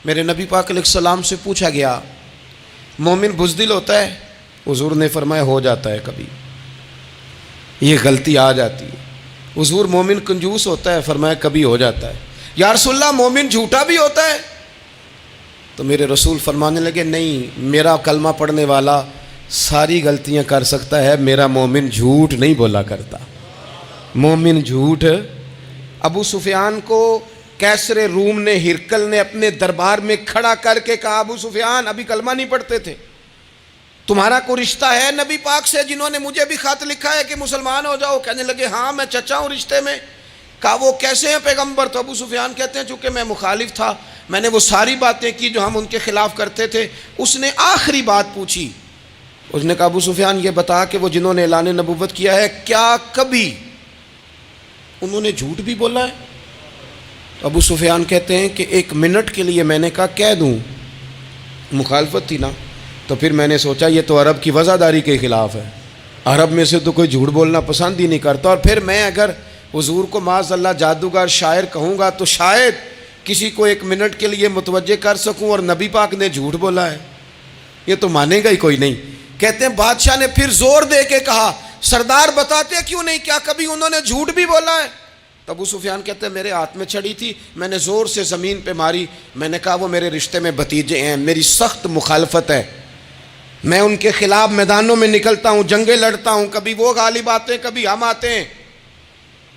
میرے نبی پاک علیہ السلام سے پوچھا گیا مومن بزدل ہوتا ہے؟ حضور نے فرمایا ہو جاتا ہے، کبھی یہ غلطی آ جاتی ہے۔ حضور مومن کنجوس ہوتا ہے؟ فرمایا کبھی ہو جاتا ہے۔ یا رسول اللہ مومن جھوٹا بھی ہوتا ہے؟ تو میرے رسول فرمانے لگے نہیں، میرا کلمہ پڑھنے والا ساری غلطیاں کر سکتا ہے، میرا مومن جھوٹ نہیں بولا کرتا۔ مومن جھوٹ۔ ابو سفیان کو کیسر روم نے، ہرقل نے اپنے دربار میں کھڑا کر کے کہا ابو سفیان ابھی کلمہ نہیں پڑھتے تھے، تمہارا کوئی رشتہ ہے نبی پاک سے جنہوں نے مجھے بھی خط لکھا ہے کہ مسلمان ہو جاؤ؟ کہنے لگے ہاں میں چچا ہوں رشتے میں۔ کہا وہ کیسے ہیں پیغمبر؟ تو ابو سفیان کہتے ہیں چونکہ میں مخالف تھا، میں نے وہ ساری باتیں کی جو ہم ان کے خلاف کرتے تھے۔ اس نے آخری بات پوچھی، اس نے کہا ابو سفیان یہ بتا کہ وہ جنہوں نے اعلان نبوت کیا ہے کیا کبھی انہوں نے جھوٹ بھی بولا ہے؟ ابو سفیان کہتے ہیں کہ 1 منٹ کے لیے میں نے کہا کہہ دوں، مخالفت تھی نا، تو پھر میں نے سوچا یہ تو عرب کی وزاداری کے خلاف ہے، عرب میں سے تو کوئی جھوٹ بولنا پسند ہی نہیں کرتا، اور پھر میں اگر حضور کو معاذ اللہ جادوگر شاعر کہوں گا تو شاید کسی کو 1 منٹ کے لیے متوجہ کر سکوں، اور نبی پاک نے جھوٹ بولا ہے، یہ تو مانے گا ہی کوئی نہیں۔ کہتے ہیں بادشاہ نے پھر زور دے کے کہا سردار بتاتے کیوں نہیں، کیا کبھی انہوں نے جھوٹ بھی بولا ہے؟ تو ابو سفیان کہتے ہیں میرے ہاتھ میں چھڑی تھی، میں نے زور سے زمین پہ ماری، میں نے کہا وہ میرے رشتے میں بھتیجے ہیں، میری سخت مخالفت ہے، میں ان کے خلاف میدانوں میں نکلتا ہوں، جنگیں لڑتا ہوں، کبھی وہ غالب آتے ہیں کبھی ہم آتے ہیں،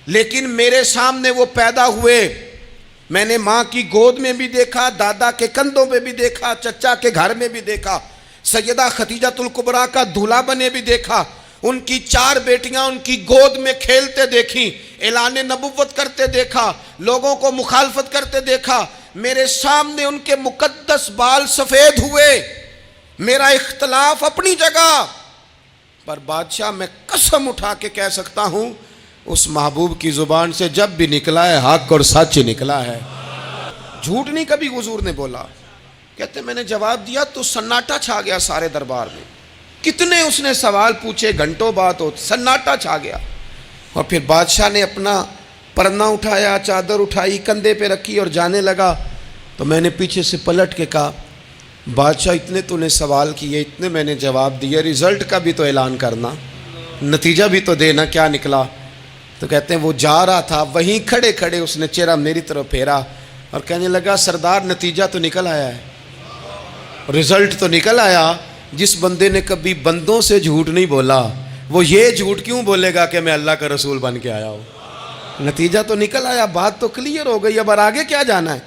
لیکن میرے سامنے وہ پیدا ہوئے، میں نے ماں کی گود میں بھی دیکھا، دادا کے کندھوں پہ بھی دیکھا، چچا کے گھر میں بھی دیکھا، سیدہ خدیجۃ الکبریٰ کا دولہا بنے بھی دیکھا، ان کی 4 بیٹیاں ان کی گود میں کھیلتے دیکھیں، اعلان نبوت کرتے دیکھا، لوگوں کو مخالفت کرتے دیکھا، میرے سامنے ان کے مقدس بال سفید ہوئے، میرا اختلاف اپنی جگہ، پر بادشاہ میں قسم اٹھا کے کہہ سکتا ہوں اس محبوب کی زبان سے جب بھی نکلا ہے حق اور سچ نکلا ہے، جھوٹ نہیں کبھی حضور نے بولا۔ کہتے میں نے جواب دیا تو سناٹا چھا گیا سارے دربار میں، کتنے اس نے سوال پوچھے، گھنٹوں بات ہو، سناٹا چھا گیا، اور پھر بادشاہ نے اپنا پرنا اٹھایا، چادر اٹھائی، کندھے پہ رکھی اور جانے لگا، تو میں نے پیچھے سے پلٹ کے کہا بادشاہ اتنے تو نے سوال کیے، اتنے میں نے جواب دیے، رزلٹ کا بھی تو اعلان کرنا، نتیجہ بھی تو دینا، کیا نکلا؟ تو کہتے ہیں وہ جا رہا تھا، وہیں کھڑے کھڑے اس نے چہرہ میری طرف پھیرا اور کہنے لگا سردار نتیجہ تو نکل آیا ہے، رزلٹ تو نکل آیا۔ جس بندے نے کبھی بندوں سے جھوٹ نہیں بولا وہ یہ جھوٹ کیوں بولے گا کہ میں اللہ کا رسول بن کے آیا ہوں؟ نتیجہ تو نکل آیا، بات تو کلیئر ہو گئی، اب آگے کیا جانا ہے؟